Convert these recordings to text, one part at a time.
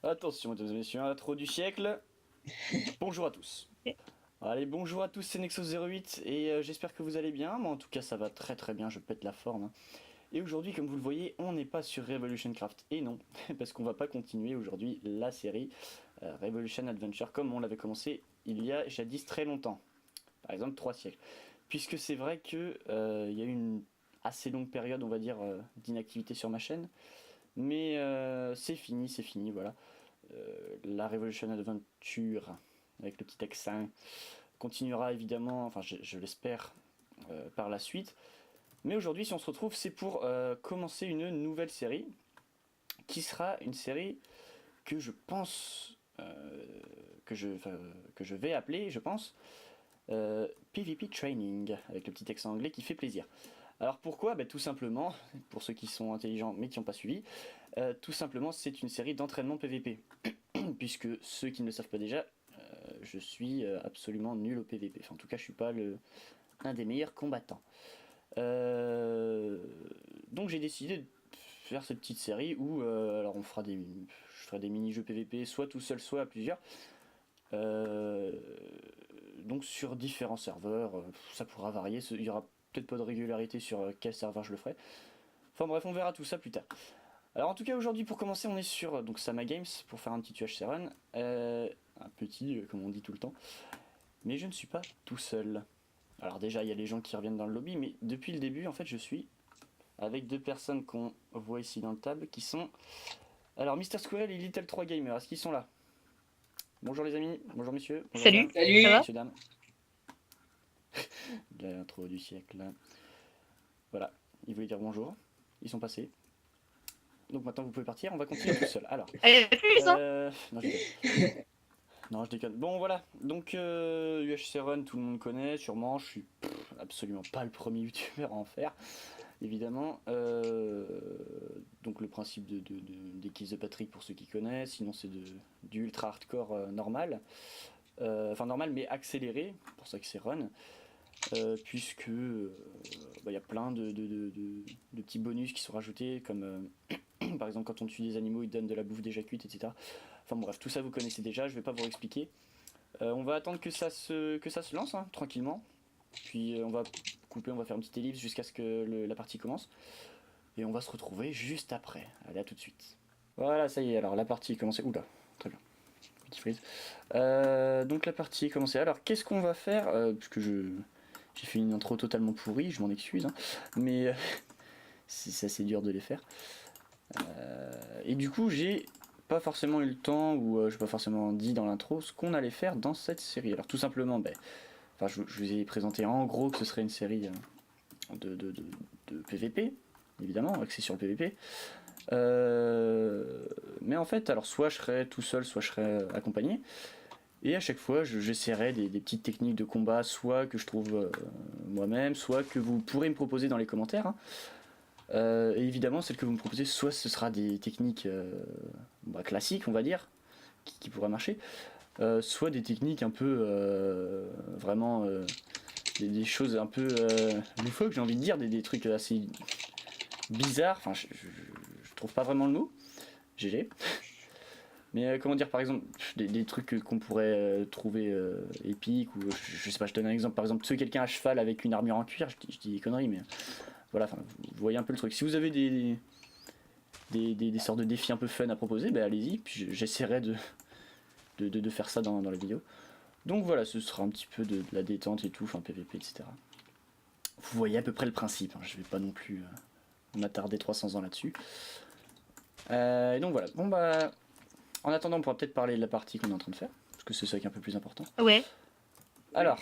Attention, mesdames et messieurs, intro du siècle. Bonjour à tous. Allez, bonjour à tous, c'est Nexo08 et j'espère que vous allez bien. Moi, en tout cas, ça va très très bien, je pète la forme, hein. Et aujourd'hui, comme vous le voyez, on n'est pas sur Revolution Craft. Et non, parce qu'on va pas continuer aujourd'hui la série Revolution Adventure comme on l'avait commencé il y a jadis très longtemps. Par exemple, 3 siècles. Puisque c'est vrai que il y a eu une assez longue période, on va dire, d'inactivité sur ma chaîne. Mais c'est fini, voilà. La Revolution Adventure, avec le petit accent, continuera évidemment, enfin je l'espère, par la suite. Mais aujourd'hui, si on se retrouve, c'est pour commencer une nouvelle série, qui sera une série que je pense, que je vais appeler, je pense, PvP Training, avec le petit accent anglais qui fait plaisir. Alors pourquoi? Tout simplement, pour ceux qui sont intelligents mais qui n'ont pas suivi, tout simplement c'est une série d'entraînement PvP. Puisque ceux qui ne le savent pas déjà, je suis absolument nul au PvP. Enfin, en tout cas, je suis pas un des meilleurs combattants. Euh, donc j'ai décidé de faire cette petite série où alors je ferai des mini-jeux PvP, soit tout seul, soit à plusieurs. Euh, donc sur différents serveurs, ça pourra varier. Il y aura peut-être pas de régularité sur quel serveur je le ferai. Enfin bref, on verra tout ça plus tard. Alors en tout cas aujourd'hui pour commencer on est sur donc Sama Games pour faire un petit UHC run, un petit comme on dit tout le temps, mais je ne suis pas tout seul. Alors déjà il y a les gens qui reviennent dans le lobby, mais depuis le début en fait je suis avec deux personnes qu'on voit ici dans le table qui sont alors Mister Squirrel et Little 3 Gamer. Est-ce qu'ils sont là? Bonjour les amis, bonjour messieurs, bonjour Salut, mesdames, ça Salut. va? messieurs dames. L'intro du siècle. Voilà, ils voulaient dire bonjour, ils sont passés. Donc maintenant vous pouvez partir, on va continuer tout seul. Alors, Allez, plus, hein? non je déconne. Non, je déconne. Bon, voilà. Donc, UHC Run, tout le monde connaît, sûrement. Je suis absolument pas le premier youtubeur à en faire, évidemment. Donc, le principe des kills de Patrick, pour ceux qui connaissent. Sinon, c'est du ultra hardcore normal. Enfin, normal, mais accéléré. Pour ça que c'est Run. Puisque il y a plein de petits bonus qui sont rajoutés, comme par exemple, quand on tue des animaux, ils donnent de la bouffe déjà cuite, etc. Enfin, bon, bref, tout ça vous connaissez déjà, je vais pas vous expliquer. On va attendre que ça se lance, hein, tranquillement. Puis on va couper, on va faire une petite ellipse jusqu'à ce que la partie commence. Et on va se retrouver juste après. Allez, à tout de suite. Voilà, ça y est, alors la partie est commencée. Oula, très bien. Petit freeze. Donc la partie est commencée. Alors qu'est-ce qu'on va faire Puisque j'ai fait une intro totalement pourrie, je m'en excuse. Hein, mais c'est assez dur de les faire. Et du coup, j'ai pas forcément eu le temps, ou j'ai pas forcément dit dans l'intro ce qu'on allait faire dans cette série. Alors tout simplement, je vous ai présenté en gros que ce serait une série de PVP, évidemment, axée sur le PVP. Mais en fait, alors soit je serais tout seul, soit je serais accompagné. Et à chaque fois, j'essaierai des petites techniques de combat, soit que je trouve moi-même, soit que vous pourrez me proposer dans les commentaires, hein. Et évidemment, celles que vous me proposez, soit ce sera des techniques classiques, on va dire, qui pourraient marcher, soit des techniques un peu vraiment des choses un peu loufoques, j'ai envie de dire, des trucs assez bizarres. Enfin, je trouve pas vraiment le mot. GG. Mais comment dire, par exemple, des trucs qu'on pourrait trouver épiques, ou je sais pas, je donne un exemple, par exemple, tuer quelqu'un à cheval avec une armure en cuir, je dis des conneries, mais voilà, vous voyez un peu le truc. Si vous avez des sortes de défis un peu fun à proposer, allez-y, puis j'essaierai de faire ça dans la vidéo. Donc voilà, ce sera un petit peu de la détente et tout, enfin PVP, etc. Vous voyez à peu près le principe, hein, je vais pas non plus m'attarder 300 ans là-dessus. Et donc voilà, bon en attendant on pourra peut-être parler de la partie qu'on est en train de faire, parce que c'est ça qui est un peu plus important. Ouais, Oui, Alors,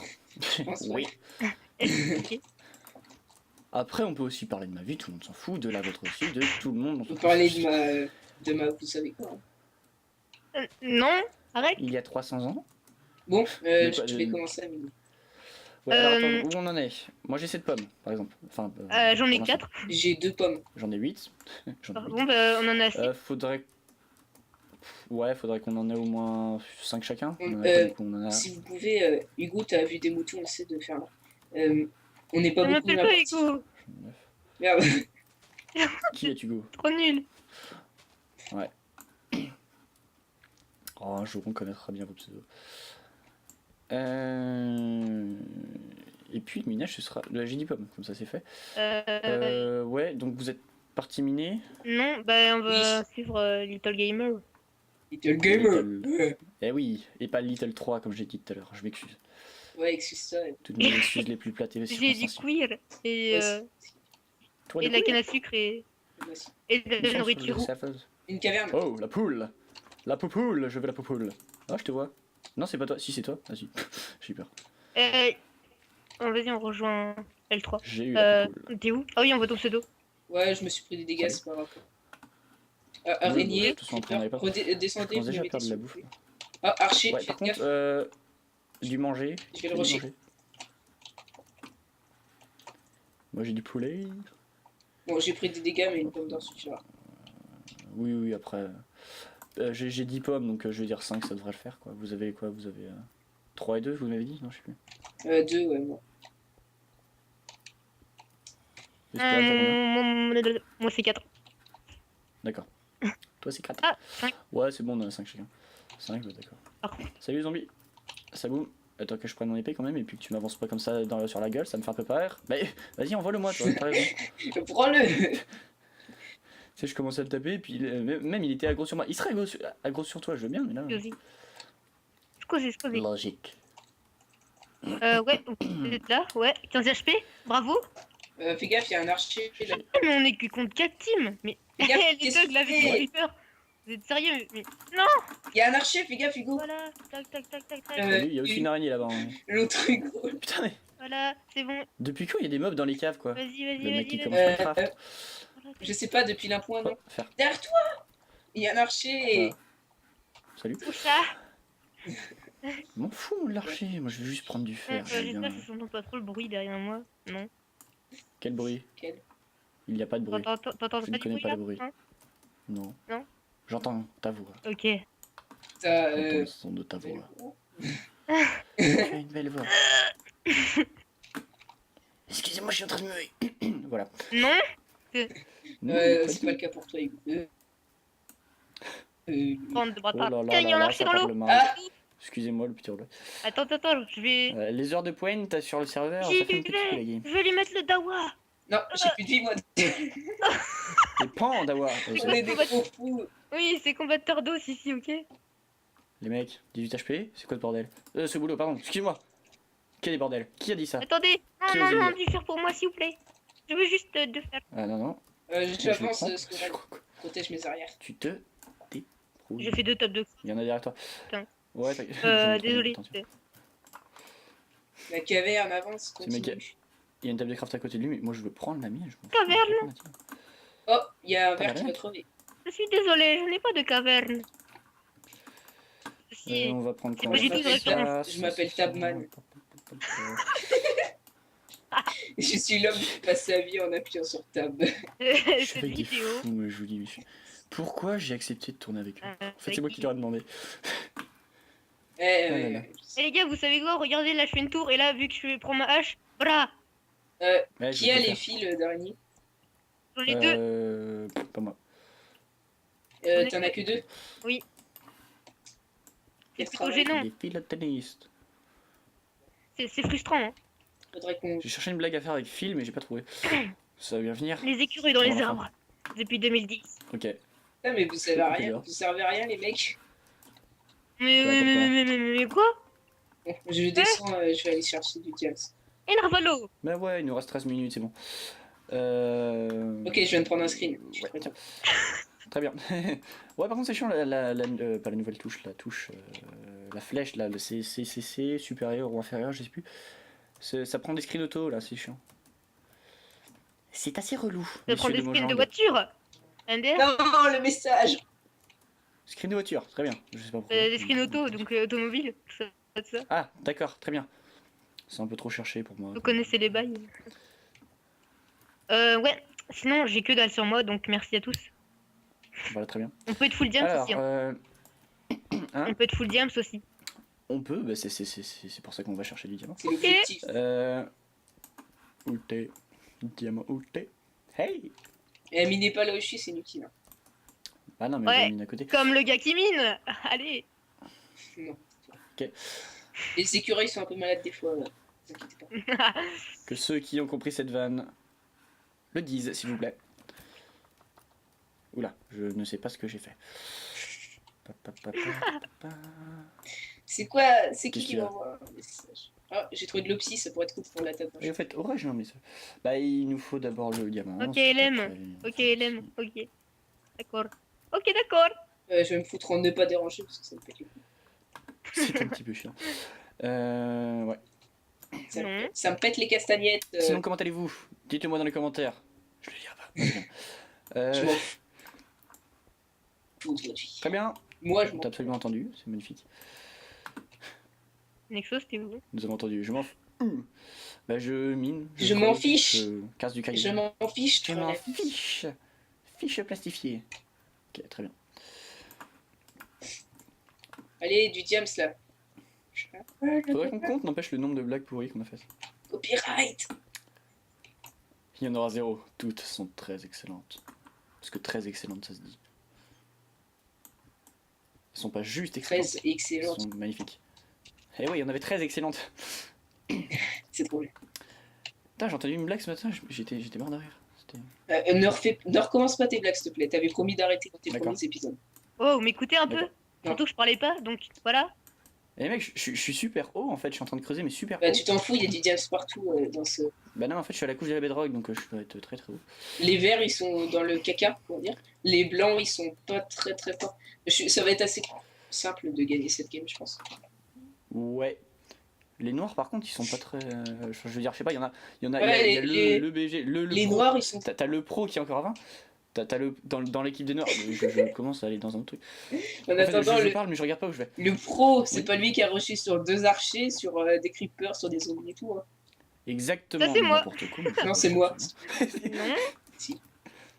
je pense, oui. ouais. ok. Après on peut aussi parler de ma vie, tout le monde s'en fout, de la vôtre aussi, de tout le monde, on On s'en peut fout. parler de ma, vous savez quoi, hein. Non, arrête. Il y a 300 ans. Bon, De quoi je vais commencer à midi. Ouais, alors attends, Euh, où on en est? Moi j'ai 7 pommes, par exemple. Enfin, J'en pour ai l'instant. 4. J'ai 2 pommes. J'en ai 8. J'en ai 8. Bon, bah, on en a assez. Faudrait. Ouais, faudrait qu'on en ait au moins 5 chacun. On On- en a quoi euh, du coup? On en a. Si vous pouvez, Hugo, t'as vu des moutons, essaie de faire là. On n'est pas Ne beaucoup dans m'appelle la pas partie. Hugo. 9. Merde. Qui est Hugo? Trop nul. Ouais. Oh, un jour on connaîtra bien vos pseudos. Et puis le minage ce sera. Là j'ai dit pomme, comme ça c'est fait. Ouais, donc vous êtes parti miner. Non, bah on va Oui. suivre Little Gamer. Little Gamer. Eh oui, et pas Little 3 comme j'ai dit tout à l'heure, je m'excuse. Ouais, excuse-toi. Toutes mes excuses les plus plates et J'ai dit circonstanciées. queer et, Ouais, Toi, et de de la quoi canne à sucre et moi aussi. de Nous la sommes sur nourriture. le serveuse. Une caverne. Oh, la poule. La poupoule, je veux la poupoule. Ah, je te vois. Non, c'est pas toi. Si, c'est toi. Vas-y. J'ai eu peur. Vas-y, on rejoint L3. J'ai eu la poupoule. T'es où? Ah oui, on voit ton pseudo. Ouais, je me suis pris des dégâts, Salut. c'est pas grave. Ouais, Araignée, de toute façon, après, on avait pas. descendez, Je commence vous déjà à me mettez perdre de s'il la vous bouffe. plaît. Ah, archer, Ouais, par faites gaffe. contre, du manger. Je vais le Du rusher. manger. Moi, j'ai du poulet. Bon, j'ai pris des dégâts, mais une pomme d'or suffira. Oui, oui, après. J'ai 10 pommes, donc je vais dire 5, ça devrait le faire, quoi. Vous avez quoi? Vous avez 3 et 2, vous m'avez dit? Non, je sais plus. 2, ouais, moi. Espérance, t'as combien? Moi, c'est 4. D'accord. Toi, c'est 4. Ah, 5. Ouais, c'est bon, on en a 5 chacun. 5, bah, d'accord. Parfait. Salut, zombie. Saboum. Attends que je prenne mon épée quand même, et puis que tu m'avances pas comme ça sur la gueule, ça me fait un peu peur. Mais vas-y, envoie-le-moi, toi, t'as raison. Prends-le. Tu sais, je commence à le taper, et puis même il était aggro sur moi. Il serait aggro sur toi, je veux bien, mais là. Vas-y. Scusi. Logique. Ouais, vous êtes là? Ouais, 15 HP, bravo. Fais gaffe, il y a un archer là. Mais on est que contre 4 teams. Mais Fais gaffe, les qu'est-ce thugs là que avec tu le fais? Reaper. Vous êtes sérieux? Mais non. Il y a un archer, fais gaffe, Hugo. Voilà, tac. Salut, il y a aussi une araignée là-bas. Hein. L'autre Hugo. Putain, mais Voilà, c'est bon. depuis quand il y a des mobs dans les caves, quoi? Vas-y. Le mec qui Vas-y. commence à craft. Voilà, Je sais pas, depuis l'appoint, non. Oh, faire Derrière toi, il y a un archer et... quoi? Salut. tout ça. Je m'en fous de l'archer, moi je veux juste prendre du fer. j'aime J'espère bien. que ça s'entend pas trop le bruit derrière moi. Non. Quel bruit? Quel? Il n'y a pas de bruit. T'entends Je pas ne du connais bruit pas là? le bruit. Hein. Non. Non. J'entends ta voix. Ok. T'as... J'entends le son de ta voix. Tu as une belle voix. Excusez-moi, je suis en train de me... Voilà. Non. Non, pas c'est du pas tout. le cas pour toi, Hugo. Bande de Oh bâtards. là là Tiens, il y a un là là, archer ça dans l'eau. parle mal. Ah, Excusez-moi le petit relais. Attends, je vais. Les heures de pointe sur le serveur, ça J'y fait un petit peu la game. vais lui mettre le dawa. non, j'ai plus de vie, moi. Les pans d'avoir. On est des gros fous. Oui, c'est combatteur d'os ici, ok? Les mecs, 18 HP, c'est quoi ce bordel? Ce boulot, pardon, excuse-moi. Quel est bordel? Qui a dit ça? Attendez. Qui Non, osait dire? du faire pour moi, s'il vous plaît. Je veux juste de faire. Ah non, non. J'avance, Je le Scoral. prends. Protège mes arrières. Tu te débrouilles. J'ai fait 2 top 2. Il y en a derrière toi. Putain. Ouais, j'en ai Désolé. trop, attention. La caverne avance, C'est mec, continue. il y a une table de craft à côté de lui, mais moi je veux prendre la mienne. Je m'en fous, Caverne. je veux prendre la tienne. Oh, il y a un T'as verre qui rien va crever. Je suis désolée, je n'ai pas de caverne. Si. On va prendre C'est quoi? pas du tout une référence. Je m'appelle Tabman. Je suis l'homme qui passe sa vie en appuyant sur tab. Je suis Cette avec des vidéo. fous, moi, je vous dis. Pourquoi j'ai accepté de tourner avec eux? En fait, c'est moi qui leur ai demandé. Eh, là là. Eh les gars, vous savez quoi? Regardez, là je fais une tour et là, vu que je prends ma hache, bra. Ouais, je qui vais a te les faire. fils d'araignée? J'en ai 2. Pas moi. T'en as que 2? Oui. Quel C'est plutôt travail. gênant. Les philatelistes. C'est frustrant. Hein. Faudrait qu'on... J'ai cherché une blague à faire avec Phil, mais j'ai pas trouvé. Ça va bien venir. Les écureuils dans les Enfin. arbres. Depuis 2010. Ok. Ah, mais vous savez à Ok, rien, alors. vous servez à rien, les mecs. Mais, Ouais, pourquoi mais quoi? Bon, je descends, je vais aller chercher du diams. Et Narvalo. Mais ouais, il nous reste 13 minutes, c'est bon. Ok, je viens de prendre un screen. Je suis Ouais. très bien. Très bien. Ouais, par contre, c'est chiant, pas la nouvelle touche, la touche, la flèche, là, le CCC, supérieur ou inférieur, je sais plus. Ça prend des screens auto, là, c'est chiant. C'est assez relou. Je prends messieurs des de skins de Mojang. voiture. NDR. Non, le message. Screen de voiture, très bien. Je sais pas pourquoi. Des skins auto, donc automobile. Ça. Ah, d'accord, très bien. C'est un peu trop cherché pour moi. Vous connaissez les bails. Ouais. Sinon, j'ai que dalle sur moi, donc merci à tous. Voilà, très bien. On peut être full diams Alors, aussi. Hein. hein, On peut être full diams aussi. on peut, bah c'est pour ça qu'on va chercher du diamant. C'est l'objectif. Où t'es? Diamant, où t'es? Hey! Et minez pas là où je suis, c'est inutile. Hein. Ah non, mais Ouais. j'ai mis à côté. Comme le gars qui mine. Allez. Non. Ok. Les écureuils sont un peu malades des fois. Ne vous inquiétez pas. Que ceux qui ont compris cette vanne le disent, s'il vous plaît. Oula, je ne sais pas ce que j'ai fait. Pa, pa, pa, pa, pa. C'est quoi? C'est Qu'est-ce qui qu'il y a? m'envoie un message? Ah, j'ai trouvé de l'opsie, ça pourrait être cool pour la table. Et en fait, aurais-je un message? Bah, il nous faut d'abord le diamant. Ok, c'est LM. après- Ok, LM. Ok. D'accord. Ok, d'accord. Je vais me foutre en ne pas déranger parce que ça me pète les couilles. C'est un petit peu chiant. Ouais. Non. Ça me pète les castagnettes. Sinon, comment allez-vous? Dites-le moi dans les commentaires. Je le lirai pas. Non, je rigole. Je m'en fous aujourd'hui. Très bien. Moi, je T'as m'en absolument entendu. C'est magnifique. Nexo, c'était où? Nous avons entendu. Je m'en fous. Bah, je mine. Je m'en creuse, fiche. Je casse du caillou. Je m'en fiche. Je trop m'en la vie. fiche. Fiche plastifiée. Ok, très bien. Allez, du diams là. Faudrait qu'on compte, n'empêche, le nombre de blagues pourries qu'on a faites. Copyright. Il y en aura zéro. Toutes sont très excellentes. Parce que très excellentes, ça se dit. Elles sont pas juste excellentes. 13 Elles excellente. sont magnifiques. Eh oui, il y en avait 13 excellentes. C'est drôle. Putain, j'ai entendu une blague ce matin, j'étais mort de rire. C'était- Ne recommence pas tes blagues, s'il te plaît. T'avais promis d'arrêter dans tes D'accord. premiers épisodes. Oh, m'écoutez un peu. D'accord. Surtout que je parlais pas, donc voilà. Eh mec, je suis super haut en fait, je suis en train de creuser, mais super Bah, haut. tu t'en fous, il y a du diams partout dans ce. Bah non, en fait, je suis à la couche de la bedrock, donc je dois être très très haut. Les verts, ils sont dans le caca, on va dire. Les blancs, ils sont pas très très forts. Ça va être assez simple de gagner cette game, je pense. Ouais. Les noirs, par contre, ils sont pas très. Je veux dire, je sais pas, il y en a, Ouais, il y a le BG, le Les pro. noirs, ils sont. T'as le pro qui est encore à 20. T'as le dans l'équipe des noirs. Je commence à aller dans un autre truc. En En fait, attendant, je parle, mais je regarde pas où je vais. le pro, c'est Oui. pas lui qui a rushé sur 2 archers, sur des creepers, sur des zombies et tout. Hein. Exactement. Ça, c'est moi. N'importe quoi. Non, c'est moi. Non. Si.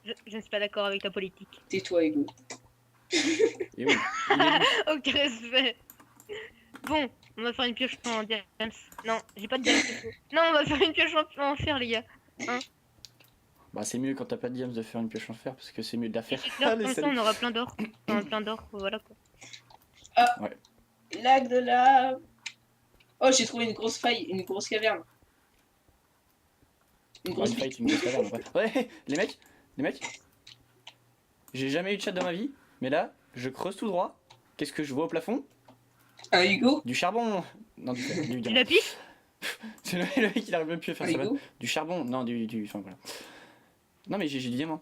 Je ne suis pas d'accord avec ta politique. Tais-toi, Ego. Et oui. Il est louche. Ok, respect. Bon, on va faire une pioche en diams. Non, j'ai pas de diams. Non, on va faire une pioche en fer, les gars. Bah, c'est mieux quand t'as pas de diams de faire une pioche en fer parce que c'est mieux de la faire. C'est clair, Allez, comme ça, salut. on aura plein d'or. Enfin, plein d'or, voilà quoi. Lac de lave. Oh, j'ai trouvé une grosse faille, une grosse caverne. Une Ouais, grosse une faille. fight, une grosse caverne, après. Ouais, les mecs. J'ai jamais eu de chat dans ma vie, mais là, je creuse tout droit. Qu'est-ce que je vois au plafond? Un Hugo. Du charbon. Non, du Tu diamant. la piques? C'est le mec, il arrive même plus à faire Un ça. Hugo. Du charbon, non, enfin voilà. Non, mais j'ai du diamant.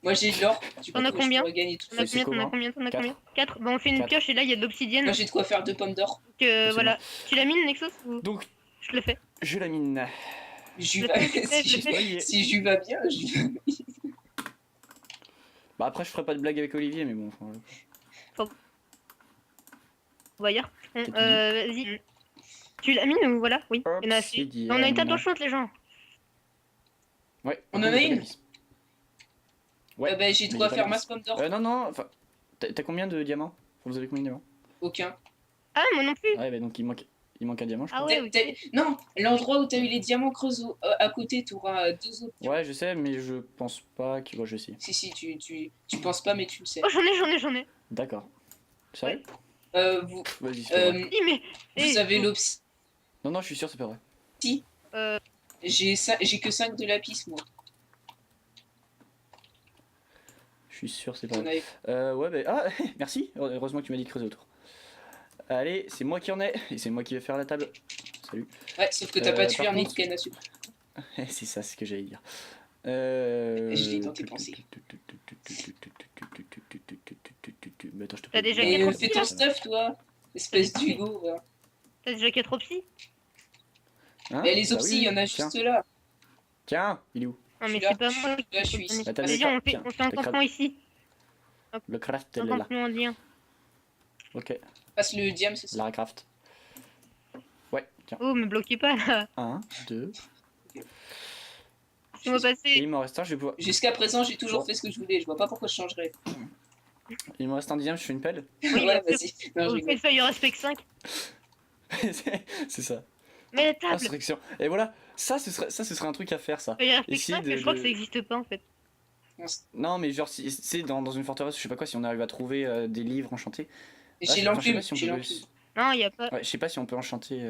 Moi, j'ai de l'or. Tu T'en as penses que je combien pourrais gagner tout T'en as c'est combien? T'en as comment combien? T'en as Quatre. combien? 4. Bon, on fait une 4. pioche et là il y a de l'obsidienne. Moi, j'ai de quoi faire 2 pommes d'or. Que C'est voilà. Tu la mines, Nexus, ou Donc, je te le fais? je la mine. J'y Le vais. fais, le fais, Si le fais. j'y- si j'y vais bien, j'y vais. Bah, après, je ferai pas de blague avec Olivier, mais bon. Enfin, On va dire. Bon, T'as tout vas-y. Tu la mines ou voilà? Oui. Il y en a assez. Obsidienne. On a une table chaude, les gens. Ouais. On en par a contre, une pas d'épices. Ouais. Bah, j'ai de Mais quoi y a pas faire d'épices. masse pomme d'or. Non, enfin. T'as combien de diamants? Vous avez combien de diamants? Aucun. Ah, moi non plus. Ouais, bah donc il manque un diamant, je Ah crois. ouais, ok. Non, l'endroit où t'as eu les diamants creuse à côté, t'auras 2 autres. Ouais, je sais, mais je pense pas que. Bon, je vais essayer. Si, tu penses pas, mais tu le sais. Oh, j'en ai. D'accord. Sérieux? Vous, Vas-y, c'est pas vrai. Dis, mais. vous avez l'opsi. Non, je suis sûr, c'est pas vrai. Euh, J'ai que 5 de lapis, moi. Je suis sûr, c'est pas T'en vrai. avais- Ouais, bah. Ah, merci. Heureusement que tu m'as dit de creuser autour. Allez, c'est moi qui en ai. Et c'est moi qui vais faire la table. Salut. Ouais, sauf que t'as pas tué par un nid de contre- canne à sucre. C'est ça ce que j'allais dire. Je l'ai dans tes pensées. Mais attends, je te T'as déjà Et quatre fais opsi, ton là stuff, toi. Espèce d'Hugo. Voilà. T'as déjà 4 opsi? Hein Et les Bah opsis, oui, il y en a tiens. juste là. Tiens, il est où? Non, mais Je suis c'est pas moi qui. Là, je suis ici. Bah, t'as Vas-y, le- on tiens, fait un t'as campement ici. Le craft, Un elle est là. campement en lien. Ok, Passe le diam, c'est ça. la craft. Ouais, tiens. Oh, me bloquez pas là. 1, 2. Laisse-moi Et passer. il m'en reste un, je vais pouvoir. Jusqu'à présent, j'ai toujours Bon. fait ce que je voulais. Je vois pas pourquoi je changerais. Il me reste un dixième, je fais une pelle. Oui, Ouais, bien sûr. vas-y. Non, je Oh, rigole. fais feuille respect 5. C'est ça. Mais la table. Instruction. Et voilà, ça ce serait un truc à faire, ça. Feuille respect Essayer 5, de- je crois que de- ça existe pas en fait. Non, mais genre, si c'est dans une forteresse, je sais pas quoi, si on arrive à trouver des livres enchantés, J'ai attends, je sais l'enclume, pas si on j'ai peut- l'enclume. Non, il y a pas. Ouais, je sais pas si on peut enchanter.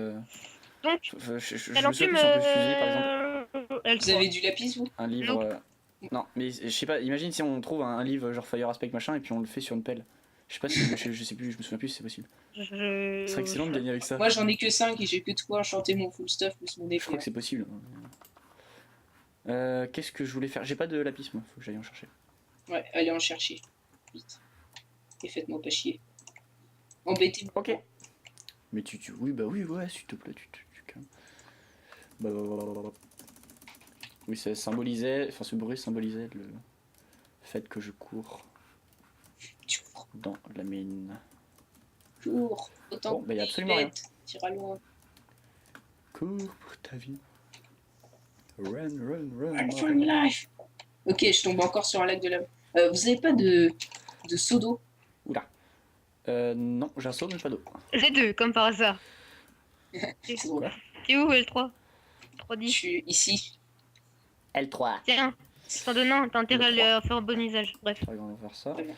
Donc, Je t'as me souviens l'enclume. plus si on peut fuser par exemple L3. Vous avez du lapis, vous? un livre. Nope. Non, mais je sais pas, imagine si on trouve un livre genre Fire Aspect machin et puis on le fait sur une pelle. Je sais pas si. Je sais plus, je me souviens plus si c'est possible. Ce serait excellent de gagner avec ça. Moi, j'en ai que 5 et j'ai que de quoi enchanter mon full stuff plus mon Je épée. crois que c'est possible. Qu'est-ce que je voulais faire? J'ai pas de lapis moi, faut que j'aille en chercher. Ouais, allez en chercher. Vite. Et faites-moi pas chier. Embêtez-moi. Ok. Mais oui, bah oui, ouais, s'il te plaît, tu calmes. Bah. Oui, ça symbolisait, enfin ce bruit symbolisait le fait que je cours Tu cours, dans la mine. cours. Autant Bon, bah y a absolument rien. Tire loin. Cours pour ta vie. Run, run, run. Run for your life. Ok, je tombe encore sur un lac de lave. Vous avez pas de seau d'eau? Oula. Non, j'ai un saut, mais pas d'eau. J'ai 2, comme par hasard. C'est drôle. T'es où, L3? Je 310. suis ici. L3. Tiens, sans donnant, t'as intérêt à le faire un bon usage. Bref. On va faire ça. Très bien.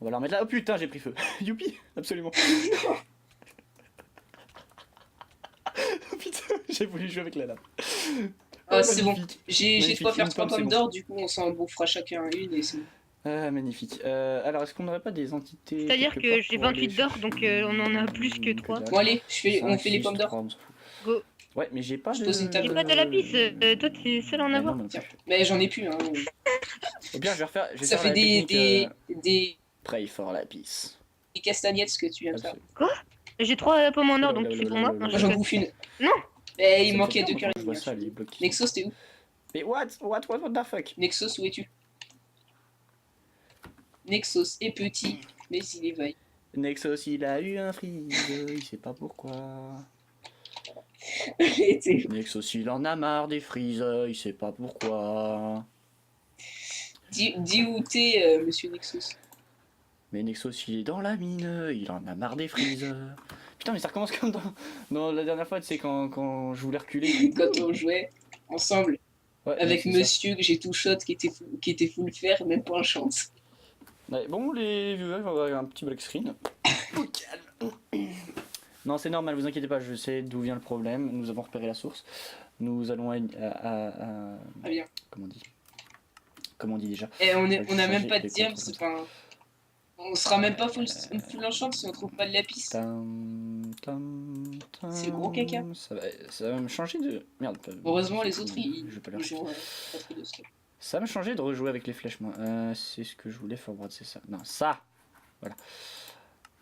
On va la remettre là. Oh putain, j'ai pris feu. Youpi, absolument. Oh putain, j'ai voulu jouer avec la lame. Ah, c'est bon. Magnifique. J'ai de Magnifique, quoi faire une 3 pomme, c'est pommes bon. d'or, du coup on s'en bouffera chacun une et c'est bon. Ah, magnifique. Alors, est-ce qu'on n'aurait pas des entités. C'est-à-dire quelque que part j'ai pour aller 28 d'or, chercher donc on en a plus que 3. dalle. Bon allez, on 5, fait les 6, pommes d'or. 3, on s'en fout. Go. Ouais, mais j'ai pas Je de. pose une table. J'ai pas de lapis, toi t'es seul à en Mais avoir. non, non plus. Tiens. Mais j'en ai plus, hein. Au pire, je vais refaire. Je vais Ça faire fait la des, technique, des Pray for lapis. castagnettes que tu viens de faire. Absolument. J'ai 3 pommes en or, donc Oula, c'est oula, pour oula, moi. oula, Moi j'en bouffe une. Non. Eh, Ça il me manquait fait 2 peur, cœurs moi, quand je vois ça, les blocs. Nexos, t'es où? Mais what the fuck? Nexos, où es-tu? Nexos est petit, mais il est vaille. Nexos, il a eu un freeze, il sait pas pourquoi. Nexos, il en a marre des freezes, il sait pas pourquoi. Dis où t'es, monsieur Nexos. Mais Nexos, il est dans la mine, il en a marre des freezes. Putain, mais ça recommence comme dans la dernière fois, tu sais, quand je voulais reculer. Quand on jouait ensemble Ouais, avec non, c'est ça. monsieur que j'ai tout shot qui était full fer, même pas un chance. Ouais, bon, les viewers vont avoir un petit black screen. Au calme. Non, c'est normal, vous inquiétez pas, je sais d'où vient le problème. Nous avons repéré la source. Nous allons Ah bien. Comment on dit déjà? Et on a changer même pas de les diams, contrôles. enfin, on sera même pas full enchant si on trouve pas de lapis. C'est le gros caca. Ça va me changer de. Merde. Heureusement les autres je vais pas leur ils ont pas trop de stuff. Ça va me changer de rejouer avec les flèches, moi. C'est ce que je voulais forward, c'est ça. Non, ça. Voilà.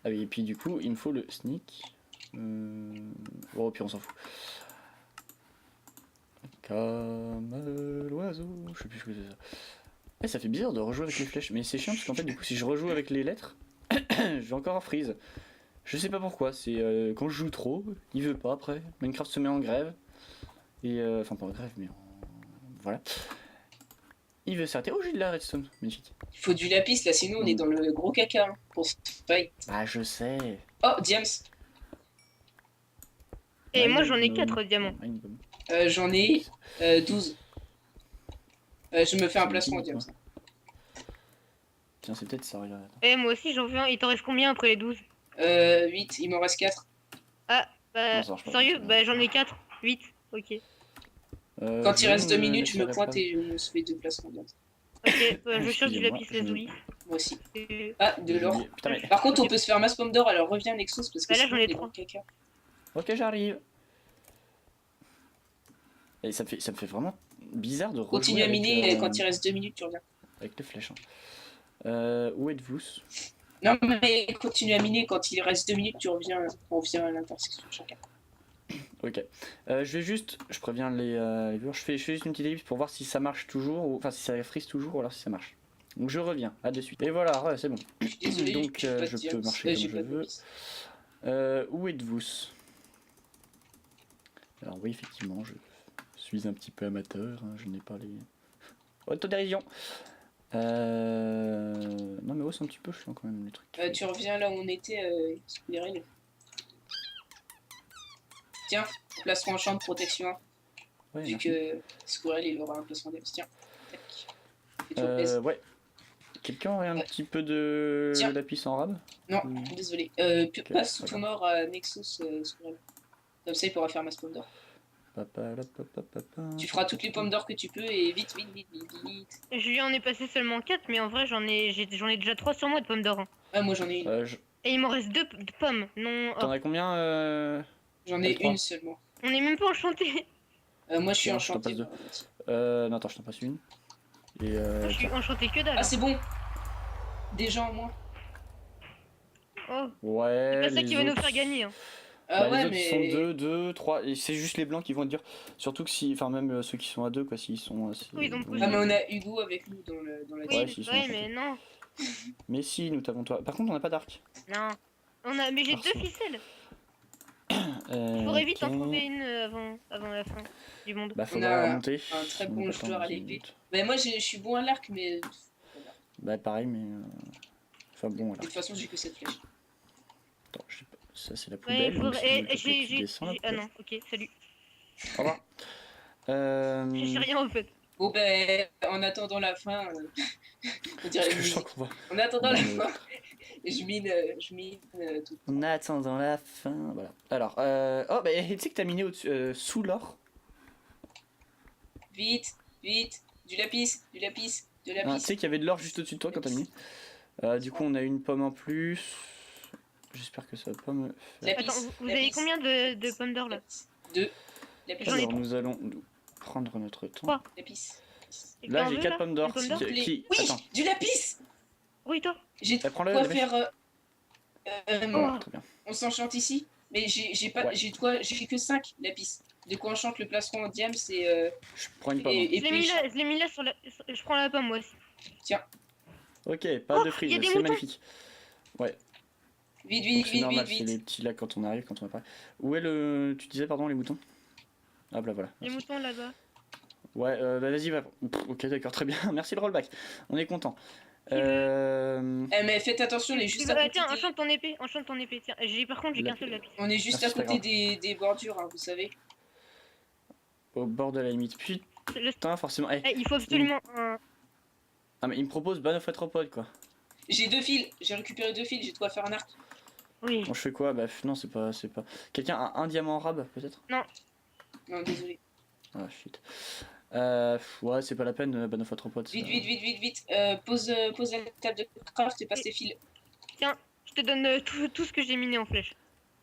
Ah oui, et puis du coup, il me faut le sneak. Bon, puis on s'en fout. Comme l'oiseau. Je sais plus ce que c'est ça. Eh, ça fait bizarre de rejouer avec les flèches, mais c'est chiant parce qu'en fait, du coup, si je rejoue avec les lettres, je vais encore en freeze. Je sais pas pourquoi, c'est quand je joue trop, il veut pas après. Minecraft se met en grève. Et enfin, pas en grève, mais voilà. Il veut s'arrêter. Oh, j'ai de la redstone, magnifique. Il faut du lapis là, sinon on est dans le gros caca hein, pour ce fight. Ah, je sais. Oh, diams. Et moi j'en ai 4 diamants. J'en ai 12. Je me fais un placement au diams. Tiens, c'est peut-être ça, regarde. Et moi aussi j'en veux un. Il t'en reste combien après les 12? 8, il m'en reste 4. Ah, bah, Non, ça marche pas. sérieux? Bah j'en ai 4. 8. Ok. Quand il reste 2 minutes, je me laisserai pointe pas. et je me fais 2 placements diams. Ok, je cherche du Excusez-moi, lapis lazuli. Moi aussi. Et- Ah, de l'or. Putain, mais. Par contre, on peut se faire masse pomme d'or, alors reviens Nexus parce que Bah là, c'est j'en ai des 3. gros caca. Ok, j'arrive. Et ça me fait vraiment bizarre de rejouer Continue à avec, miner et quand il reste 2 minutes, tu reviens. avec les flèches. Où êtes-vous? Non, mais continue à miner quand il reste 2 minutes, tu reviens. On revient à l'intersection chacun. Ok. Je préviens les viewers, je fais juste une petite ellipse pour voir si ça marche toujours, ou enfin si ça freeze toujours, ou alors si ça marche. Donc je reviens, à de suite. Et voilà, ouais, c'est bon. Je suis désolé, Donc j'ai pas de je diams. peux marcher J'ai comme je pas de veux. lapis. Où êtes-vous? Alors oui, effectivement, je suis un petit peu amateur, hein, je n'ai pas les... Autodérision. Non mais oh, c'est un petit peu chiant quand même les trucs. Tu reviens là où on était, Squirrel. Tiens, placement en champ de protection 1. Ouais, Vu merci. que Squirrel il aura un placement d'aime. Tiens. Tac. Fais-toi plaisir. Ouais. Quelqu'un aurait un Ouais. petit peu de Tiens. lapis en rab? Non, Mm. désolé. Ok, Passe pas tout grave. mort à Nexus Squirrel. Comme ça, il pourra faire ma pomme d'or. Tu feras toutes les pommes d'or que tu peux et vite, vite, vite, vite, vite. Je lui en ai passé seulement 4, mais en vrai, j'en ai déjà 3 sur moi de pommes d'or. Hein. Ah, moi j'en ai une. Et il m'en reste 2 de pommes. Non, T'en or. as combien J'en ai L3. une seulement. On est même pas enchanté. Moi je suis Tiens, je t'en enchanté. passe deux. moi, aussi. Non, attends, je t'en passe une. Et Moi, je suis tiens. enchanté que dalle. Ah, Hein. c'est bon. Déjà en moins. Oh, c'est Ouais, pas ça qui va les nous autres. faire gagner. Hein. Ah Bah, ouais, les autres ils sont mais. 2, 2, 3, et c'est juste les blancs qui vont te dire. Surtout que si. Enfin, même ceux qui sont à 2, quoi, s'ils sont assez. Oui, ils ont Ah, mais on a Hugo avec nous dans la Oui, Ouais, team. s'ils sont ouais, enchantés. mais non. Mais si, nous t'avons toi. Par contre, on n'a pas d'arc. Non. Mais j'ai Ah, 2 c'est bon. ficelles. Il faudrait vite en Ok. trouver une avant la fin du monde. Bah, On faudra a remonter. un très On a bon pas le temps joueur dans à 10 l'épée. minutes. Bah, moi je suis bon à l'arc, mais. Voilà. Bah, pareil, mais. Enfin, bon, De voilà. toute façon, j'ai que cette flèche. Attends, je sais pas. Ça, c'est la Ouais, poubelle. Donc, si tu veux, et s'il te plaît, tu descends la Ah poubelle. non, ok, salut. Au revoir. Je sais rien en fait. Bon, ben, en attendant la fin, on dirait Parce une que je sens musique. qu'on va. En attendant on va la en fin, mourir. je mine tout. En attendant la fin. Voilà. Alors, oh, bah, tu sais que t'as miné sous l'or. Vite, vite, du lapis, du lapis, de Hein, lapis. tu sais qu'il y avait de l'or juste au-dessus de toi quand t'as miné. Du coup, on a une pomme en plus. J'espère que ça va pas me faire. Lapis, Attends, vous lapis, avez combien de pommes d'or là? lapis. Deux. Lapis, J'en ai Alors, nous allons prendre notre temps. Trois. lapis. Quelqu'un Là, en j'ai veut, 4 pommes d'or. Une pomme d'or Qui... Oui, Attends, du lapis. Oui, toi. J'ai de prends-le, quoi dépêche. faire. Oh. Très bien. On s'enchante ici, mais j'ai pas, Ouais. j'ai de quoi, j'ai que 5 lapis. De quoi enchante le plastron en diam, c'est Je prends une pomme. Hein. et Je l'ai mis là sur la. Je prends la pomme moi aussi. Tiens, Ok, pas Oh, de y a frise, des c'est moutons. magnifique. Ouais, vite, donc vite, c'est vite, normal, vite, c'est les vite. petits là quand on arrive, quand on apparaît. Où est le. Tu disais, pardon, les moutons? Ah, bah voilà. Les merci. moutons là-bas. Ouais, bah vas-y, va. Pff, ok, d'accord, très bien. Merci le rollback. On est content. Qui Mais faites attention, on est juste à côté Tiens, des... enchante ton épée. Tiens, par contre, j'ai qu'un seul lapis. On est juste Merci, à c'est pas côté grave. des bordures, hein, vous savez. Au bord de la limite. Putain, forcément. Eh, Il faut absolument un. ah, mais il me propose Ban of Arthropod, quoi. J'ai 2 fils, j'ai récupéré 2 fils, j'ai de quoi faire un arc. Oui. Bon, je fais quoi? Bah, non, c'est pas. Quelqu'un a un diamant arabe, peut-être? Non, désolé. Ah, shit. Ouais, c'est pas la peine, Ban of Arthropod. Vite, vite, vite, vite, vite. Pose la table de craft et passe tes fils. Tiens, je te donne tout ce que j'ai miné en flèche.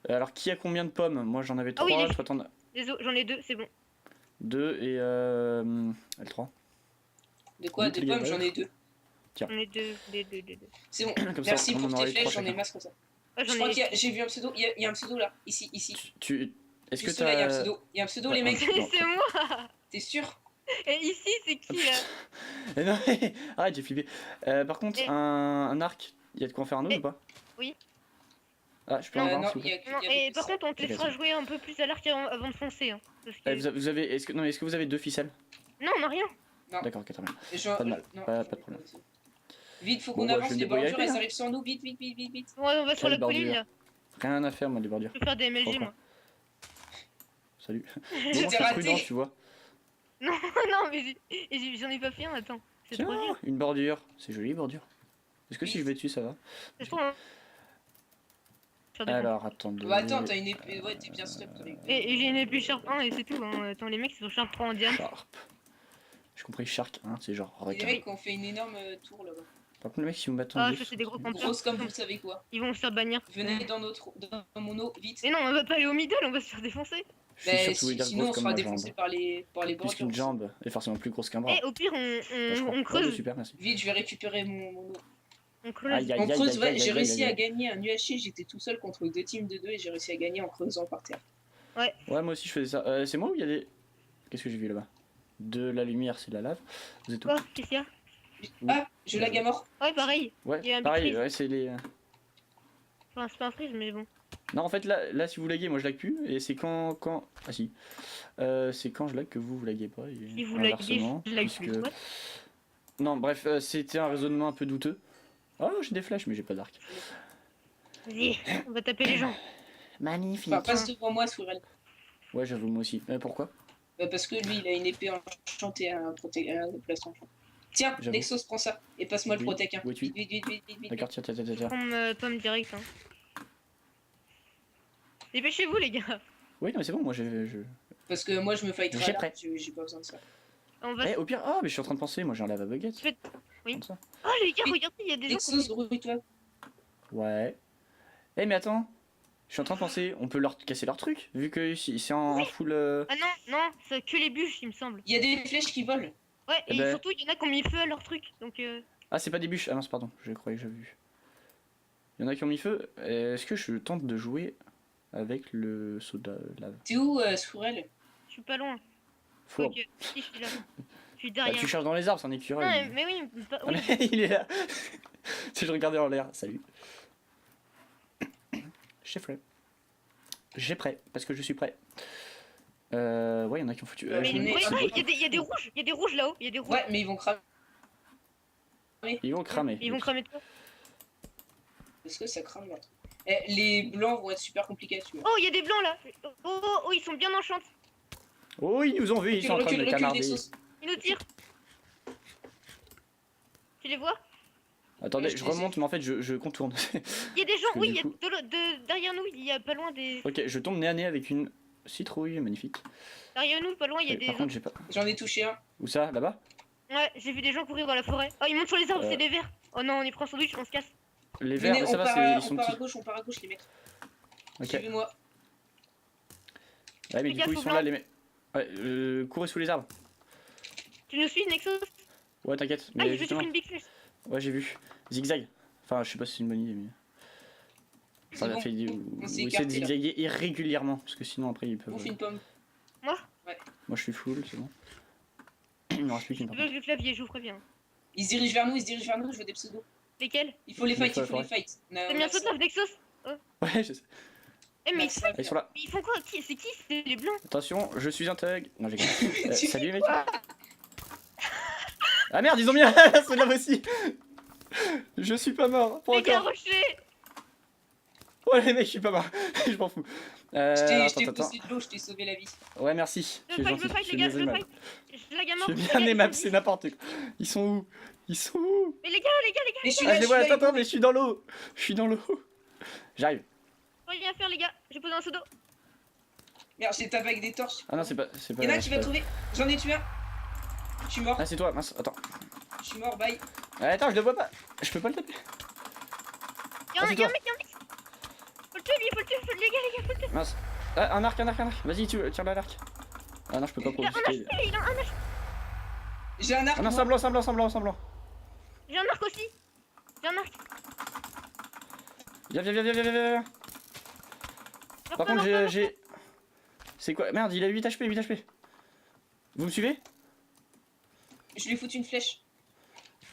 Alors, qui a combien de pommes? Moi, j'en avais Ah oui, 3, les- toi t'en as Désolé, j'en ai 2, c'est bon. 2 et L3. De quoi? Vite, De les pommes, gars, j'en ai 2. J'en ai 2. C'est bon. Comme ça, Merci on pour en aura tes les 3 flèches, j'en ai chacun. masse comme ça. Ah, Je j'en crois ai. qu'il y a, j'ai vu un pseudo, il y a un pseudo là, ici. Est-ce que Juste là, il y a un t'as. pseudo. Il y a un pseudo, Ouais, les mecs. non. C'est moi. T'es sûr? Et ici, c'est qui là? Eh non, arrête, j'ai flippé. Par contre, Eh. un arc, il y a de quoi en faire un autre Eh. ou pas? Oui. Ah, je peux Non, en avoir un, Non, s'il vous il y plaît. a Non, il y avait et que par ça. contre, on te Ok, laissera jouer un peu plus à l'arc avant de foncer. Hein, parce que... Vous avez. Est-ce que... Non, mais est-ce que vous avez 2 ficelles? Non, on a rien. Non. D'accord, ok, très bien. Pas Pas de mal, pas de problème. Vite, faut Bon, qu'on bah, je avance, vais me les débrouiller bordures, avec, elles hein. arrivent sur nous, vite, vite, vite, vite, vite. Ouais, on va sur Quelle la colline bordure. là. Rien à faire, moi, des bordures. Je vais faire des MLG Trop moi. Salut. J'étais Bon, c'est raté. prudent, tu vois. Non, mais j'en ai pas fait un, attends. C'est Tiens, trop dur. une bordure. C'est joli, bordure. Est-ce que si je vais dessus, ça va? C'est trop. Hein. Faire des Alors, attendez. Bah attends, t'as une épée, ouais, t'es bien stop. Et j'ai une épée Sharp 1 et c'est tout. Hein. Attends, les mecs ils sont Sharp 3 en diamant. Sharp. J'ai compris Shark 1, c'est genre Les requin. mecs ont fait une énorme tour là-bas. Par contre, le mec, si vous m'attendez. Ah, ça c'est des gros campeurs. Grosse comme vous savez quoi. Ils vont se faire bannir. Venez dans mon eau, vite. Mais non, on va pas aller au middle, on va se faire défoncer. Je suis Bah, sûr que vous voulez dire sinon on grosse se comme fera ma jambe. défoncer par les Plus bordures. qu'une jambe, et forcément plus grosse qu'un bras. Eh, au pire, Je crois. on Oh, creuse. super, merci. Vite, je vais récupérer mon eau. On creuse. Aïe, aïe, On aïe, creuse, aïe, ouais, aïe, j'ai aïe, réussi aïe, à aïe. gagner un UHC, j'étais tout seul contre 2 teams de 2 et j'ai réussi à gagner en creusant par terre. Ouais, moi aussi je faisais ça. C'est moi ou il y a des. Qu'est-ce que j'ai vu là-bas? De la lumière, c'est de la lave. Vous êtes où? Quoi? Qu'est-ce qu'il y a? Ah, je lag à mort. Ouais, pareil. Ouais, Il y a un pareil, big freeze. ouais, c'est les. Enfin, c'est pas un freeze, mais bon. Non, en fait, là si vous laguez, moi je lag plus. Et c'est quand. Ah si. C'est quand je lag que vous laguez pas. Et Si vous laguez, inversement, je lag puisque- plus. What? Non, bref, c'était un raisonnement un peu douteux. Oh, j'ai des flèches, mais j'ai pas d'arc. Vas-y, on va taper les gens. Magnifique. Enfin, passe devant moi, Swirl. Ouais, j'avoue, moi aussi. Pourquoi? Parce que lui, il a une épée enchantée à un plastron. Tiens, J'avoue. Nexus, prends ça. Et passe-moi le Oui. Protec. Hein. Où es-tu? Vite, vite, vite, vite, vite. D'accord, tiens, tiens, tiens, tiens. Prends pomme direct. Hein. Dépêchez-vous, les gars. Oui, non, mais c'est bon, moi je. Parce que moi, je me fight J'ai là. prêt. J'ai pas besoin de ça. On va. Eh, au pire, oh, mais je suis en train de penser, moi j'ai un lava bucket. Faites- oui. Comme ça. Oh, les gars, regardez, il y a des gens. Nexus, grouille-toi. Ouais. Eh, mais attends, je suis en train de penser, on peut leur casser leur truc, vu que c'est en full. Ah non, non, c'est que les bûches, il me semble. Il y a des flèches qui volent. Ouais, Eh et ben. surtout, il y en a qui ont mis feu à leur truc. Donc, Ah, c'est pas des bûches. Ah, non, pardon, je croyais que j'avais vu. Il y en a qui ont mis feu. Est-ce que je tente de jouer avec le soda lave? T'es où, Squirrel? je suis pas loin. Four. Ok, si, je suis là. Je suis Bah, derrière. tu cherches dans les arbres, c'est un Non, écureuil. mais oui, Ah, oui. mais il est là. Si je regardais en l'air, salut. J'ai prêt. J'ai prêt, parce que je suis prêt. Ouais, il y en a qui ont foutu. Mais Mais je vous n'ai- voyez pas, il y a des rouges, il y a des rouges là-haut, il y a des rouges. Ouais, mais ils vont cramer. Ils vont cramer. Ils vont cramer de quoi? Parce que ça crame là. Eh, les blancs vont être super compliqués, tu vois. Oh, il y a des blancs là. Oh, ils sont bien enchantés. Oh, ils nous ont vu, ils sont en train de me canarder. Nexus. Ils nous tirent. Tu les vois? Attendez, Ouais, je je les ai. remonte, mais en fait, je contourne. Il y a des gens, Parce que oui, du il y a coup- derrière nous, il y a pas loin des. Ok, je tombe nez à nez avec une citrouille, magnifique. Derrière nous, pas loin, il y a Ouais, des par gens. contre, j'ai pas. J'en ai touché un. Où ça? Là-bas? Ouais, j'ai vu des gens courir dans la forêt. Oh, ils montent sur les arbres, Euh. c'est des vers. Oh non, on y prend un sandwich, on se casse. Les Venez, verts, on ça va, part, ils on sont part à petits. gauche, on part à gauche, les mecs. Ok. Suivez-moi. Ouais, mais Fais du gaffe coup, ils aux sont là, les mecs. Ouais, courez sous les arbres. Tu nous suis, Nexus? Ouais, t'inquiète. Ah, Mais je vais justement. une big flèche. Ouais, j'ai vu. Zigzag. Enfin, je sais pas si c'est une bonne idée, mais. C'est Ça bon, fait. on s'est Essayer de écarté, là. zigzaguer irrégulièrement, parce que sinon, après, ils peuvent. On fait une pomme. Moi, je suis full, c'est bon. Il me reste plus Je qu'une par veux contre. le clavier, je vous préviens. Ils se dirigent vers nous, ils se dirigent vers nous, je veux des pseudos. Lesquels? Il faut les Mais fight, il faut faut les la fight. T'as mis un saut de lave, Nexus? Ouais, je sais. Eh, mais Max, ça va Ils sont là. ils font quoi? C'est qui? C'est les blancs? Attention, je suis un thug. Non, j'ai Tu salut, mec. quoi? Ah merde, ils ont mis un saut de lave aussi. Je suis pas mort. Pas Les gars, encore. rocher! Ouais, les mecs, je suis pas mort. Je m'en fous. Je t'ai Attends. poussé de l'eau, je t'ai sauvé la vie. Ouais, merci. Je C'est me gentil. fight, Je les gars, je suis me désolé. fight. Je lag à mort. Je Les viens gars, les maps, ils- c'est n'importe quoi. Ils sont où? Ils sont où? Mais les gars, Mais je suis Ah, là, je les je vois, suis là. attends, mais je suis dans l'eau. Je suis dans l'eau. J'arrive. faut rien faire, les gars. J'ai posé un pseudo. Merde, j'ai tapé avec des torches. Ah non, c'est pas. Y'en a un qui c'est va pas- trouver. J'en ai tué un. Je suis mort, Ah, c'est toi, mince, attends. je suis mort, bye. Attends, je le vois pas. Je peux pas le taper. Y'a un c'est mec, y'a un toi. mec, y'a un mec. Faut le tuer, lui, faut le tuer. Les gars, faut le tuer. Mince. Ah, un arc. Vas-y, tire-le à l'arc. Ah non, je peux pas Il a un profiter. HP, il a un arc. J'ai un arc. Ah non, moi. semblant. J'ai un arc aussi. J'ai un arc. Viens. Par contre, j'ai. C'est quoi? Merde, il a 8 HP. Vous me suivez? Je lui ai foutu une flèche.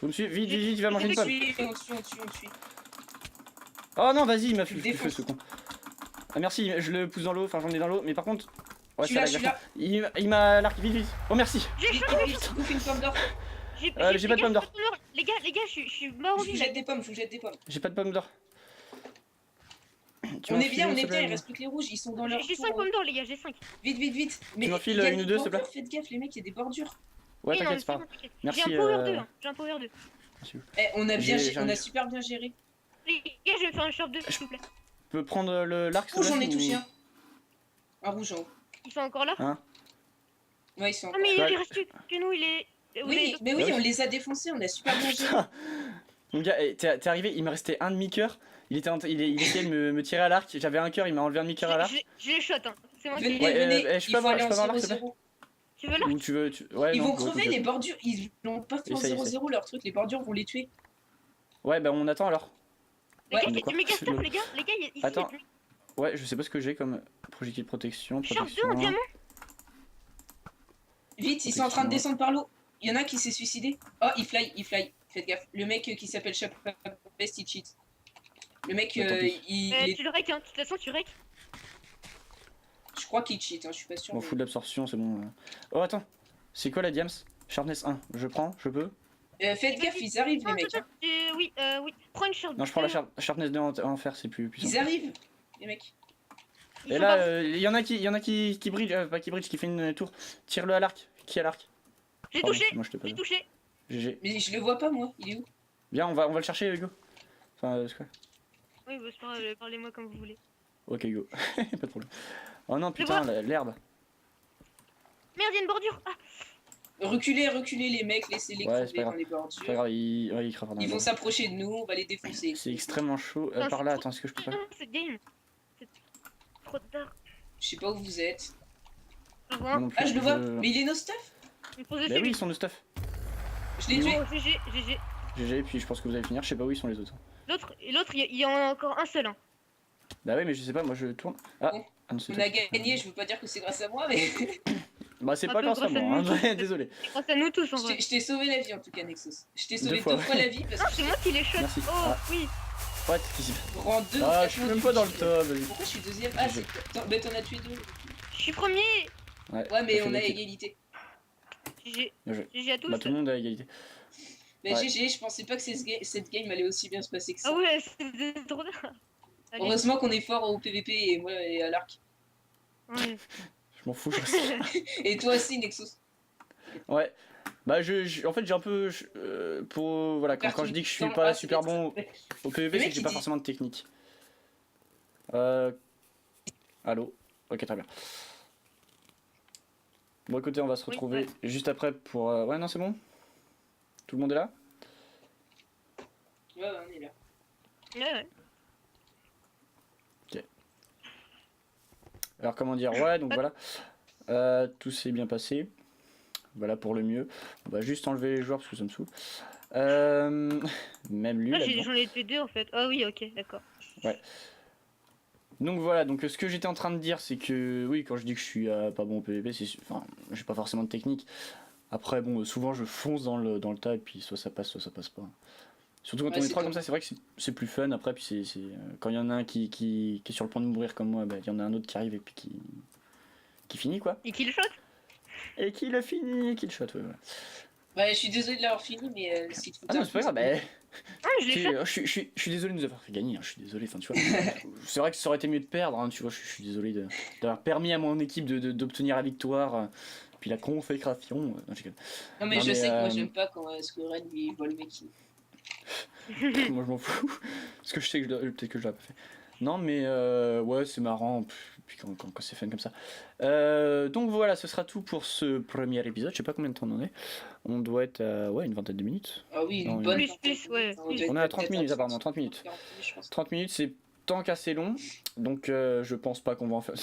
Vous me suivez? Vite, il va manger une pomme. On le suit. Oh non, vas-y, il m'a fait Je le feu défonce. ce con. Ah merci, je le pousse dans l'eau, enfin j'en ai dans l'eau, mais par contre. Ouais, Je suis là, lag je suis vachement. là. Il m'a l'arc, vite. Oh merci. J'ai Vite, chaud, vite, bouffe une pomme d'or. j'ai pas de pomme d'or. Les gars, je suis mort en Je vous vie. là. jette des pommes, je vous jette des pommes. J'ai pas de pomme d'or. Tu On m'en est bien, files, s'il te plaît, il reste plus que les rouges, ils sont dans leur J'ai tour. 5 pommes d'or, les gars, j'ai 5. Vite. Mais m'en files il y a une ou des deux, s'il te plaît bordures, faites gaffe, les mecs, il y a des bordures. Ouais, Oui, non, t'inquiète, mais c'est pas bon, grave. t'inquiète. Merci, J'ai un power 2, hein. J'ai un power 2. Eh, on a bien, J'ai on a un- super bien géré. Les gars, je vais faire un short 2, s'il vous plaît. Je peux prendre l'arc Oh, j'en ai ou- touché un. Un rouge en haut. Ils sont encore là? Ouais, ils sont. Ah, mais Ouais. il reste que nous, il est. Vous avez Oui, d'autres- mais oui, Ah oui. on les a défoncés, on a super bien géré. Putain. Mon gars, t'es arrivé, il me restait un demi-cœur. Il essayait de me tirer à l'arc. J'avais un cœur, il m'a enlevé un demi-cœur à l'arc. Je les shot, hein. C'est moi qui. Venez, Ouais, venez, je il peux faut avoir- aller je en peux avoir l'arc, s'il te 0-0. Tu veux là? Ou ouais, Ils non, vont ouais, crever ok. les bordures, ils l'ont pas fait en Essaye, 0-0 leur truc, les bordures vont les tuer. Ouais, bah on attend alors. Les gars, Ouais, il y a quoi du méga stuff, les gars. Les gars, ici, il y a Attends. du. Ouais, je sais pas ce que j'ai comme projectile de protection. Short 2 en diamant. Vite, ils sont en train de descendre par l'eau. Il y en a un qui s'est suicidé. Oh, il fly. Faites gaffe. Le mec qui s'appelle Chapest, il cheat. Le mec, Bah, tant pis. il est... Tu le rec, hein. De toute façon, tu rec. Je crois qu'il cheat, hein, je suis pas sûr. M'en mais- fous de l'absorption, c'est bon. Oh, attends. C'est quoi la diams? Sharpness 1. Je prends, je peux. Faites gaffe, ils arrivent les Non, mecs. Hein. oui. Prends une short. Non, je prends la sharpness 2 en fer, c'est plus puissant. Ils arrivent, les mecs. Ils Et sont là, partis. il y en a qui bridge, pas qui bridge, qui fait une tour. Tire-le à l'arc. Qui a l'arc? J'ai Pardon, touché. moi je te pas. J'ai touché. GG. Mais je le vois pas, moi. Il est où? Viens, on va le chercher, Hugo. Enfin, c'est quoi? Oui, bah, c'est pas grave, parlez-moi comme vous voulez. Ok, Hugo. Pas de problème. Oh non, Le putain, vois. l'herbe. Merde, il y a une bordure. Ah, Reculez, reculez les mecs, laissez-les Ouais, c'est pas crever dans grave. les C'est pas bordures. grave, ouais, il crevera dans Ils la vont bordure. s'approcher de nous, on va les défoncer. C'est extrêmement chaud. putain, Par c'est là, trop attends, est-ce que je peux pas? long, cette game. C'est trop tard. Je sais pas où vous êtes. Je vois Moi un. non plus. Ah, je le vois. Mais il est no stuff. Il me pose Bah dessus, oui, lui. ils sont de stuff. Je l'ai tué. Oh, GG, GG. GG, puis je pense que vous allez finir. Je sais pas où ils sont les autres. L'autre, il y en a encore un seul. Hein. Bah ouais, mais je sais pas, moi je tourne. Ah, Bon, ah non, c'est On toi a qui- gagné, je veux pas dire que c'est grâce à moi, mais Bah c'est Un pas peu grâce à grâce à moi, nous. hein. Désolé. C'est grâce à nous tous, en vrai. je t'ai sauvé la vie en tout cas, Nexus. Je t'ai sauvé Deux fois, deux fois ouais. la vie parce Non, que c'est moi qui les shot. Merci. Oh, Ah. oui. Ouais, qu'est-ce qui s'y fait? rang 2 Ah, je suis même pas dans le top. vas-y. Pourquoi je suis deuxième? Ah, c'est. Bah, t'en as tué deux. Je suis premier. Ouais, Ouais, mais t'as fait on a des kills. égalité. GG. Bien joué. GG à tous. Bah tout le monde a égalité. Mais Ouais. GG, je pensais pas que cette game allait aussi bien se passer que ça. Ah ouais, c'était trop bien. Allez. Heureusement qu'on est fort au PVP et moi et à l'arc. Ouais. Je m'en fous, je reste. Et toi aussi, Nexus. Ouais. Bah en fait j'ai un peu pour voilà quand je dis que je suis pas super bon au PvP, Le c'est mec, que j'ai il pas dit- forcément de technique. Allô. Ok, très bien. Bon écoutez, on va se Oui, retrouver ouais. juste après pour ouais, non, c'est bon. Tout le monde est là? Ouais, on est là. Ouais. Alors comment dire, ouais, donc voilà. Tout s'est bien passé. Voilà pour le mieux. On va juste enlever les joueurs parce que ça me saoule. Même lui Ah, là-dedans. j'en ai tué deux en fait. Ah oui, ok, d'accord. Donc voilà, donc ce que j'étais en train de dire, c'est que oui, quand je dis que je suis pas bon au PvP, enfin, j'ai pas forcément de technique. Après, bon, souvent je fonce dans le tas et puis soit ça passe pas. Surtout quand Ouais, on est c'est trois comme- comme ça, c'est vrai que c'est plus fun. Après, puis quand il y en a un qui est sur le point de mourir comme moi, bah, il y en a un autre qui arrive et puis qui finit quoi. Et qui le shot? Et qui l'a fini, qui le shot, ouais, voilà. Bah, je suis désolé de l'avoir fini, mais si tu Ah non, c'est pas grave, bah, Ah, je l'ai shot. je suis désolé de nous avoir fait gagner, hein, je suis désolé, enfin tu vois. C'est vrai que ça aurait été mieux de perdre, hein, tu vois, je suis désolé d'avoir permis à mon équipe d'obtenir la victoire, puis la consécration. Non, je déconne. Non, mais Non, je mais, sais que moi j'aime pas quand Squirrel lui vole mes kills. Moi je m'en fous, parce que je sais que peut-être que je l'aurais pas fait. Non mais ouais, c'est marrant, puis quand c'est fun comme ça. Donc voilà, ce sera tout pour ce premier épisode, je sais pas combien de temps on en est. On doit être à ouais, une vingtaine de minutes. Ah oui, Non, une bonne. plus, ouais, plus. On est à 30 minutes apparemment, 30 minutes. 40 minutes, je pense. 30 minutes, c'est tant qu'assez long, donc je pense pas qu'on va en faire.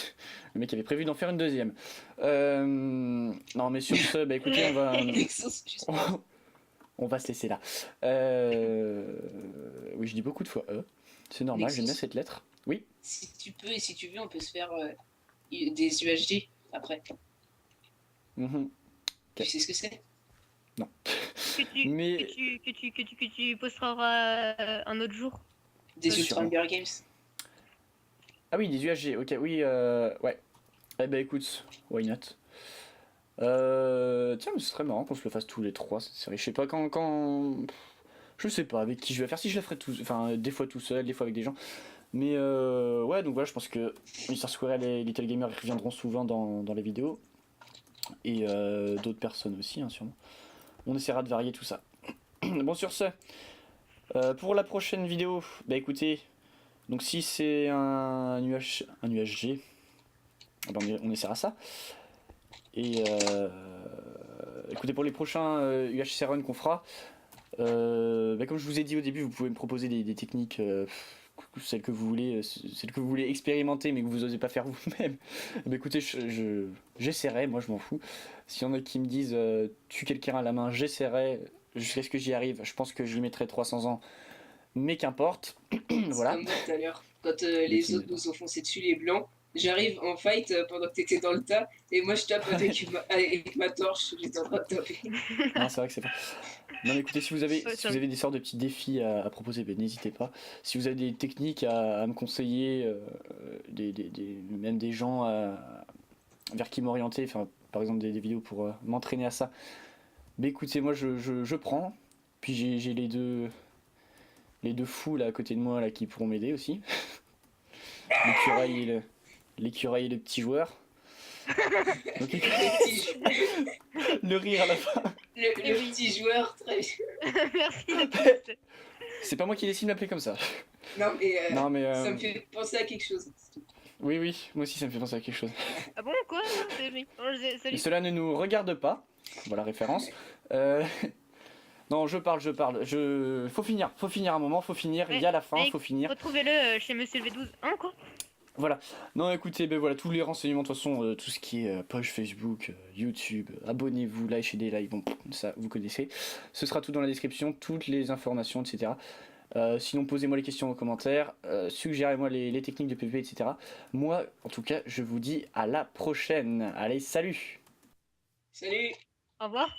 Le mec avait prévu d'en faire une deuxième. Non, mais sur ce, bah écoutez, Nexus, juste- on va se laisser là. Oui, je dis beaucoup de fois c'est normal, Nexus. j'aime bien cette lettre. Oui. Si tu peux et si tu veux, on peut se faire des UHD après. Mhm. Tu sais ce que c'est? Mais Que tu posteras un autre jour. Des Bien Ultra sûr. Hunger Games. ah oui, des UHG. Ok, oui, ouais. Eh ben écoute, why not. Tiens, mais ce serait marrant qu'on se le fasse tous les trois cette série. Je sais pas quand. Je sais pas avec qui je vais faire. Si je la ferai tout, enfin des fois tout seul, des fois avec des gens. Mais ouais, donc voilà, je pense que Mr Squirrel et Little Gamer reviendront souvent dans les vidéos et d'autres personnes aussi, hein, sûrement. On essaiera de varier tout ça. Bon, sur ce, pour la prochaine vidéo, bah écoutez, donc si c'est un UHG, eh ben, on essaiera ça. Et écoutez, pour les prochains UHC run qu'on fera, bah, comme je vous ai dit au début, vous pouvez me proposer des techniques, celles que vous voulez expérimenter mais que vous n'osez pas faire vous-même. Bah écoutez, j'essaierai, moi je m'en fous. S'il y en a qui me disent tue quelqu'un à la main, j'essaierai jusqu'à ce que j'y arrive. Je pense que j'y mettrai 300 ans, mais qu'importe. Voilà. C'est comme moi tout à l'heure. Quand Les les petits autres nous ont foncé dessus, les blancs, j'arrive en fight pendant que t'étais dans le tas et moi je tape avec ma torche, j'étais en train de taper. Non, c'est vrai que c'est pas. Non, mais écoutez, si vous avez, Ouais, si ça vous avez des sortes de petits défis à proposer, ben, n'hésitez pas. Si vous avez des techniques à me conseiller, même des gens vers qui m'orienter, enfin, par exemple des vidéos pour m'entraîner à ça, ben, écoutez, moi je prends. Puis j'ai les deux fous là à côté de moi là qui pourront m'aider aussi. L'écureuil et le petit joueur. Donc, Le petit, le rire à la fin. le petit joueur, très bien. Merci la petite. C'est pas moi qui décide de m'appeler comme ça. Non, mais, Non, mais. ça me fait penser à quelque chose. Oui, oui, moi aussi ça me fait penser à quelque chose. Ah bon, quoi? Oui. Oh, Mais salut. cela ne nous regarde pas. Voilà, référence. Euh, Non, je parle. Faut finir un moment, faut finir. Il y a la fin, Mec, faut finir. retrouvez-le chez Monsieur le V12. Hein, quoi? Voilà. Non, écoutez, ben voilà, tous les renseignements, de toute façon, tout ce qui est page Facebook, YouTube, abonnez-vous, lâchez des likes, bon, ça, vous connaissez. Ce sera tout dans la description, toutes les informations, etc. Sinon, posez-moi les questions en commentaire, suggérez-moi les techniques de PvP, etc. Moi, en tout cas, je vous dis à la prochaine. Allez, salut! Salut! Au revoir.